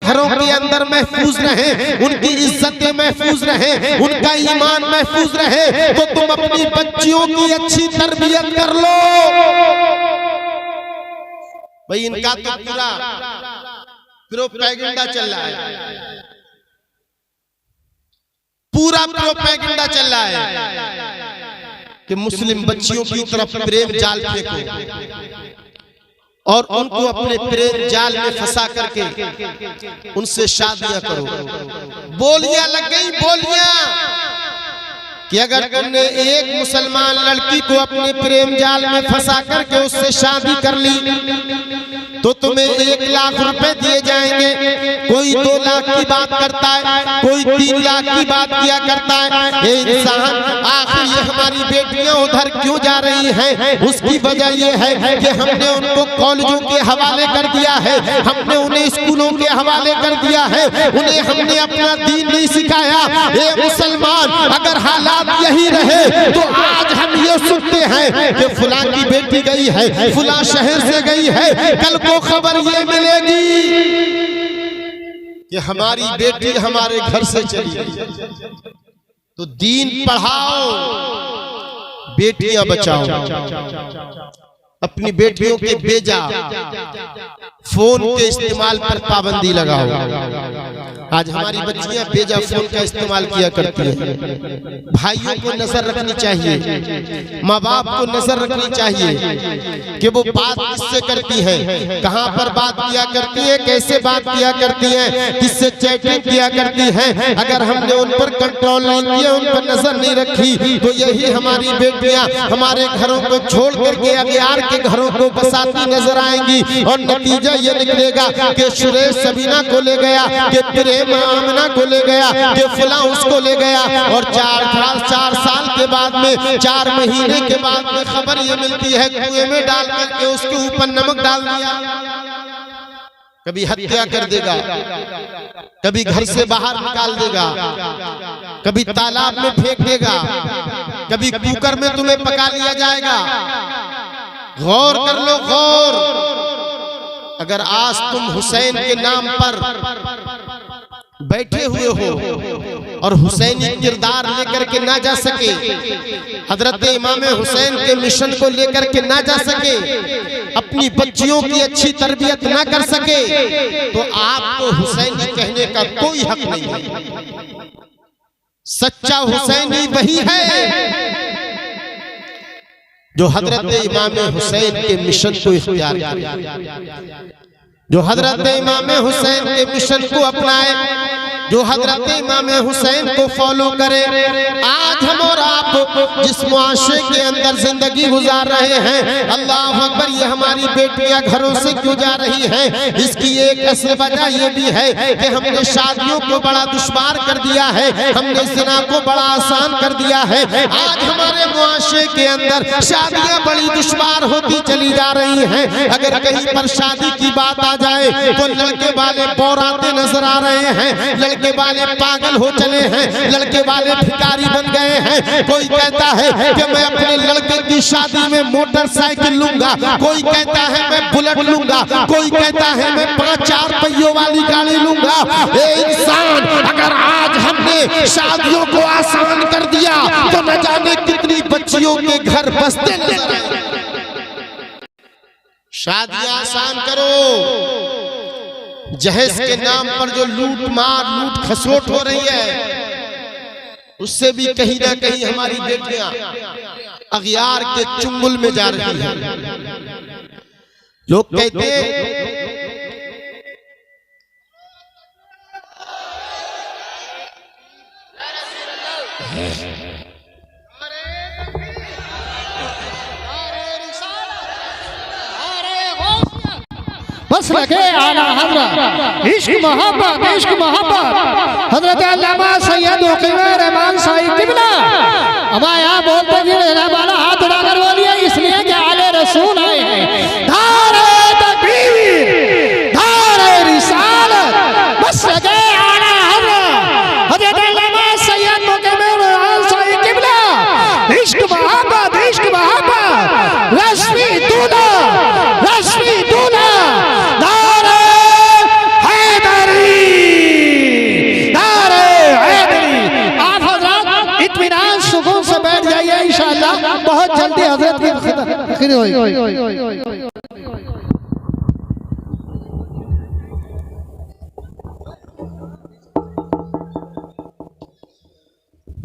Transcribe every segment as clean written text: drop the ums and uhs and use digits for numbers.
घरों के अंदर महफूज रहे, उनकी इज्जतें महफूज रहे, उनका ईमान महफूज रहे, तो तुम अपनी बच्चियों की अच्छी तरबियत कर लो। भाई इनका तो पूरा प्रोपेगेंडा चल रहा है, पूरा प्रोपेगेंडा चल रहा है कि मुस्लिम बच्चियों की तरफ प्रेम जाल फेंको और उनको अपने प्रेम जाल में फंसा करके उनसे शादियां करो। बोलियां लग गई, बोलियां कि अगर तुमने एक मुसलमान लड़की को अपने प्रेम जाल में फंसा करके उससे शादी कर ली तो तुम्हें 1 लाख रुपए दिए जाएंगे। कोई 2 लाख की बात करता है, कोई 3 लाख की बात किया करता है। ये इंसान आखिर ये हमारी बेटियां उधर क्यों जा रही हैं? उसकी वजह ये है कि हमने उनको कॉलेजों के हवाले कर दिया है, हमने उन्हें स्कूलों के हवाले कर दिया है, उन्हें हमने अपना दीन नहीं सिखाया। ये मुसलमान अगर हालात यही रहे तो आज हम ये सुनते हैं कि फुला की बेटी गई है, फुला शहर से गई है, कल को खबर ये मिलेगी कि हमारी बेटी हमारे घर से चली गई। तो दीन पढ़ाओ, बेटियां बचाओ। अपनी बेटियों के बेजा फोन के इस्तेमाल पर पाबंदी लगाओ। आज हमारी बच्चियां बेजा फोन का इस्तेमाल किया करती हैं। भाइयों को नजर रखनी चाहिए, माँ बाप को नजर रखनी चाहिए कि वो बात किससे करती हैं, कहाँ पर बात किया करती है, कैसे बात किया करती है, किससे चैटिंग किया करती है। अगर हमने उन पर कंट्रोल नहीं किया, उन पर नजर नहीं रखी, तो यही हमारी बेटियां हमारे घरों को छोड़ करके अगयार के घरों को बसाती नजर आएंगी और नतीजा ये निकलेगा कि सुरेश सबीना को ले गया, कि प्रेम आमना को ले गया, कि फुला उसको ले गया और 4 साल के बाद में, 4 महीने के बाद में खबर ये मिलती है कुएं में डाल करके उसके ऊपर नमक डाल दिया। कभी हत्या कर देगा, कभी घर से बाहर निकाल देगा, कभी तालाब में फेंक देगा, कभी कुकर में तुम्हें पका लिया जाएगा। गौर कर लो, गौर। अगर आज तुम हुसैन के नाम पर बैठे हुए हो और हुसैनी किरदार लेकर के ना जा सके, हजरत इमाम हुसैन के मिशन को लेकर के ना जा सके, अपनी बच्चियों की अच्छी तरबियत ना कर सके, तो आपको हुसैनी कहने का कोई हक नहीं है। सच्चा हुसैनी वही है जो हजरत इमाम हुसैन के मिशन को इख्तियार करे, जो हजरत इमाम हुसैन के मिशन को अपनाए, जो हजरत इमाम हुसैन को फॉलो करे। आज हम और आप जिस मुआशरे के अंदर जिंदगी गुजार रहे हैं, अल्लाह अकबर, ये हमारी बेटियां घरों से क्यों जा रही हैं? इसकी एक असल वजह ये भी है कि हमने शादियों को बड़ा दुश्वार कर दिया है, हमने ज़िना को बड़ा आसान कर दिया है। आज हमारे मुआशरे के अंदर शादियां बड़ी दुश्वार होती चली जा रही हैं। अगर कहीं पर शादी की बात आ जाए तो लड़के वाले बौराते नजर आ रहे हैं, लड़के वाले पागल हो चले हैं, लड़के वाले भिखारी बन गए हैं। कोई कहता है कि मैं अपने लड़के की शादी में मोटरसाइकिल लूंगा, कोई कहता है मैं बुलेट लूंगा, कोई कहता है मैं 5-4 पहियों वाली गाड़ी लूंगा। ए इंसान, अगर आज हमने शादियों को आसान कर दिया तो न जाने कितनी बच्चियों के घर बसते नजर आएंगे। शादियां आसान करो। जहेज के नाम पर जो लूट मार, लूट खसोट हो रही है, उससे भी कहीं ना कहीं हमारी बेटियां अगयार के चुंगल में जा रही हैं। लोग कहते बस लगे आला हजरत इश्क मोहब्बत हजरत अल्लामा सैयद उकीवर रहमान साहिब किबला। हमारे यहाँ बोलते थे वाला हाथ उठाकर बोलिए, इसलिए कि आले रसूल आए हैं। धारे तकबीर, धारे रिसालत, बस लगे आला हजरत हजरत अल्लामा सैयद उकीवर रहमान साहिब किबला। इश्क मोहब्बत, इश्क मोहब्बत, रश्मि दूल्हा, रश्मि दूल्हा, धारे हैदरी।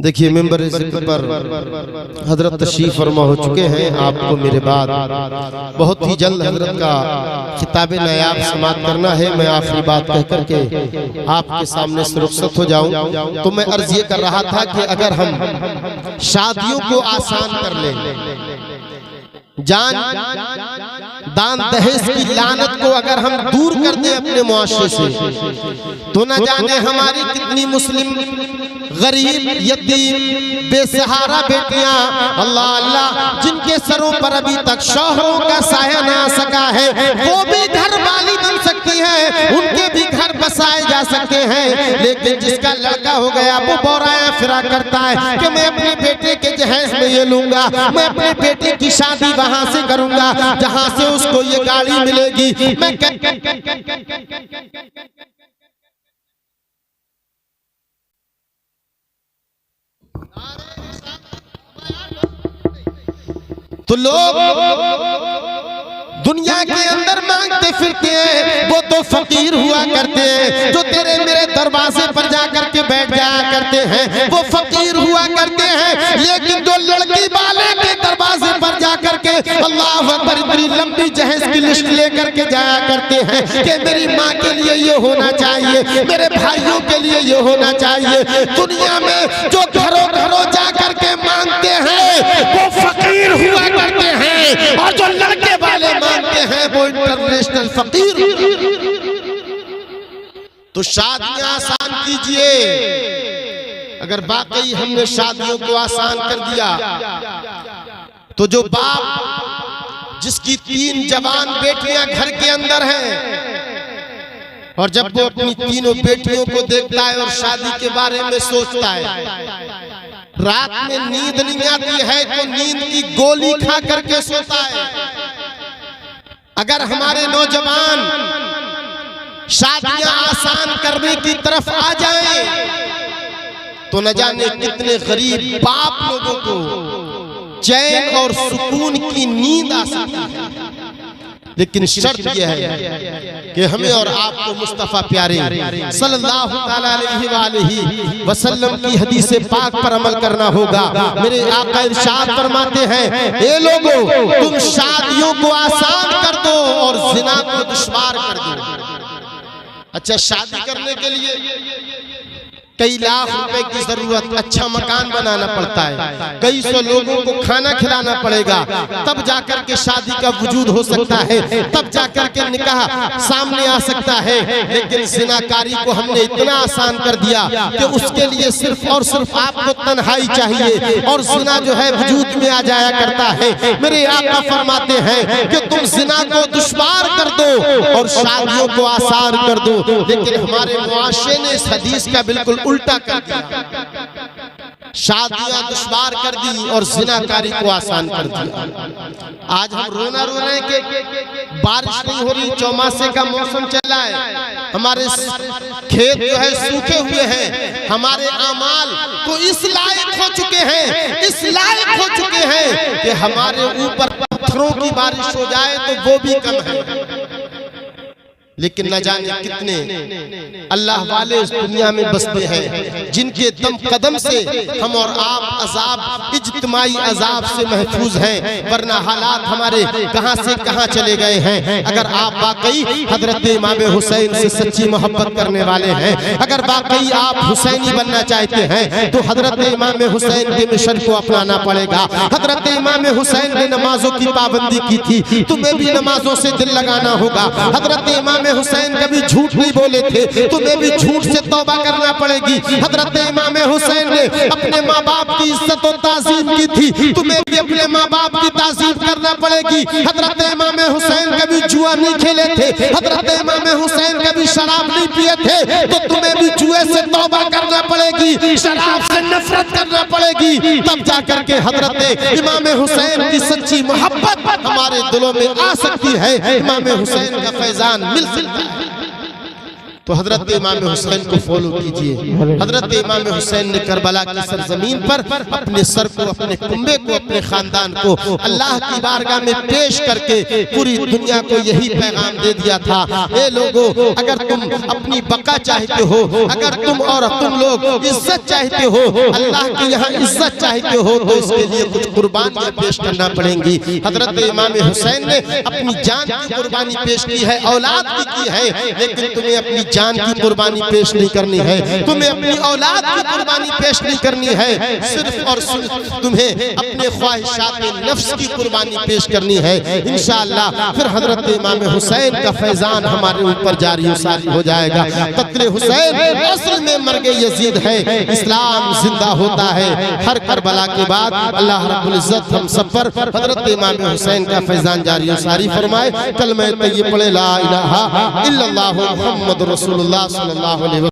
देखिए मेंबर ज़िक्र पर हजरत तशरीफ फरमा हो चुके हैं। आपको मेरे बाद बहुत ही जल्द हजरत का खिताब नायाब समाप्त करना है। मैं आखिरी बात कह करके आपके सामने से रुखसत हो जाऊं। तो मैं अर्ज ये कर रहा था कि अगर हम शादियों को आसान कर लें, जान दान दहेज की लानत को अगर हम दूर कर दें अपने मुआशरे से, तो न जाने हमारी कितनी मुस्लिम गरीब यतीम बेसहारा बेटियां अल्लाह अल्लाह जिनके सरों पर अभी तक शौहरों का साया ना आ सका है, वो भी घर वाली बन सकती हैं, उनके भी घर बसाए जा सकते हैं। लेकिन जिसका लड़का हो गया वो बोराया फिरा करता है कि मैं अपने बेटे के जहेज में ये लूंगा, मैं अपने बेटे की शादी वहां से करूंगा जहां से उसको ये गाड़ी मिलेगी। मैं तो लोग दुनिया के अंदर मांगते फिरते हैं, वो तो फकीर हुआ करते हैं। जो तेरे मेरे दरवाजे पर जाकर के बैठ जाया करते हैं वो फकीर हुआ करते हैं। लेकिन जो लड़की वाले के दरवाजे पर जाकर के अल्लाह अकबर बड़ी लंबी जहेज की लिस्ट लेकर के जाया करते हैं कि मेरी माँ के लिए ये होना चाहिए, मेरे भाइयों के लिए ये होना चाहिए। दुनिया में जो घरों घरों जाकर के मांगते हैं वो फकीर हुआ करते हैं, और जो लड़के वाले मांगते हैं वो इंटरनेशनल फकीर। तो शादियां आसान कीजिए। अगर वाकई हमने शादियों को आसान कर दिया तो जो बाप जिसकी 3 जवान बेटियां घर के अंदर हैं, और जब वो अपनी तीनों बेटियों को देखता है और शादी के बारे में सोचता है, रात में नींद नहीं आती है तो नींद की गोली खा करके सोता है। अगर हमारे नौजवान शादियां आसान करने की तरफ आ जाएं तो न जाने कितने गरीब बाप लोगों को चैन और सुकून की नींद आ सकती है। लेकिन शर्त यह है कि हमें और आपको मुस्तफा प्यारे सल्लल्लाहु अलैहि वसल्लम की हदीस पाक पर अमल करना होगा। मेरे आका इरशाद फरमाते हैं, ए लोगों तुम शादियों को आसान कर दो और जिना को दुश्वार कर दो। अच्छा, शादी करने के लिए कई लाख रुपए की जरूरत, अच्छा मकान बनाना पड़ता है, कई सौ लोगों को खाना खिलाना पड़ेगा, तब जाकर के शादी का वजूद हो सकता है, तब जाकर के निकाह सामने आ सकता है। लेकिन जिनाकारी को हमने इतना आसान कर दिया कि उसके लिए सिर्फ और सिर्फ आपको तन्हाई चाहिए और जिना जो है वजूद में आ जाया करता है। मेरे आका फरमाते हैं कि तुम जिना को दुश्वार कर दो और शादियों को आसान कर दो। लेकिन हमारे मुआशरे ने इस हदीस का बिल्कुल उल्टा कर दिया, शादियां दुश्वार कर दी और जिनाकारी को आसान कर दिया। आज हम रोना रो रहे हैं कि बारिश नहीं हो रही, चौमासे का मौसम चला है, हमारे खेत जो है सूखे हुए हैं, हमारे आमाल तो इस लायक हो चुके हैं, इस लायक हो चुके हैं कि हमारे ऊपर पत्थरों की बारिश हो जाए तो वो भी कम है। लेकिन न जाने कितने अल्लाह वाले इस दुनिया में बसते हैं जिनके दम कदम से हम और आप अजाब, इज्तिमाई अजाब से महफूज हैं, वरना हालात हमारे कहां से कहां चले गए हैं। अगर आप वाकई हजरत इमाम हुसैन से सच्ची मोहब्बत करने वाले हैं, अगर वाकई आप हुसैनी बनना चाहते हैं तो हजरत इमाम हुसैन के मिशन को अपनाना पड़ेगा। हजरत इमाम हुसैन ने नमाजों की पाबंदी की थी, तुम्हें भी नमाजों से दिल लगाना होगा। हजरत इमाम हुसैन कभी झूठ नहीं बोले थे, तुम्हें भी झूठ से तौबा करना पड़ेगी। हजरत इमाम हुसैन ने अपने माँ बाप की इज्जत और ताज़ीम की थी, तुम्हें भी अपने माँ बाप की ताज़ीम करना पड़ेगी। हजरत इमाम हुसैन कभी जुआ नहीं खेले थे, हजरत इमाम हुसैन कभी शराब नहीं पिए थे, तो तुम्हें भी जुए से तौबा करना पड़ेगी, शराब से नफरत करना पड़ेगी। तब जाकर के हजरत इमाम हुसैन की सच्ची मोहब्बत हमारे दिलों में आ सकती है, इमाम हुसैन का फैजान मिल सकता है। तो हजरत इमाम हुसैन को फॉलो कीजिए। हजरत इमाम हुसैन ने करबला की सरजमीन पर अपने सर को, अपने कुंबे को, अपने खानदान को अल्लाह की बारगाह में पेश करके पूरी दुनिया को यही पैगाम दे दिया था, ए लोगों, अगर तुम अपनी बका चाहते हो, अगर तुम और तुम लोग इज्जत चाहते हो, अल्लाह की यहाँ इज्जत चाहते हो, तो इसके लिए कुछ कुर्बानियां पेश करना पड़ेंगी। हजरत इमाम हुसैन ने अपनी जान की कुर्बानी पेश की है, औलाद की है, लेकिन तुम्हें अपनी जान की कुर्बानी पेश नहीं करनी है, तुम्हें अपनी औलाद की कुर्बानी पेश नहीं करनी है, सिर्फ और सिर्फ तुम्हें अपने ख्वाहिशात नफ्स की कुर्बानी पेश करनी है। इंशाअल्लाह फिर हजरत इमाम हुसैन का फैजान हमारे ऊपर जारी सारी हो जाएगा। कत्ले हुसैन असल में मर्गे यजीद है, इस्लाम जिंदा होता है। हर करबला के बाद अल्लाह रब्बुल इज्जत हम सब पर हजरत इमाम हुसैन का फैजान जारी सारी फरमाए। कलमा तय्यब पढ़े, ला इलाहा इल्लल्लाहु मुहम्मद रसूलुल्लाह सल्लल्लाहु अलैहि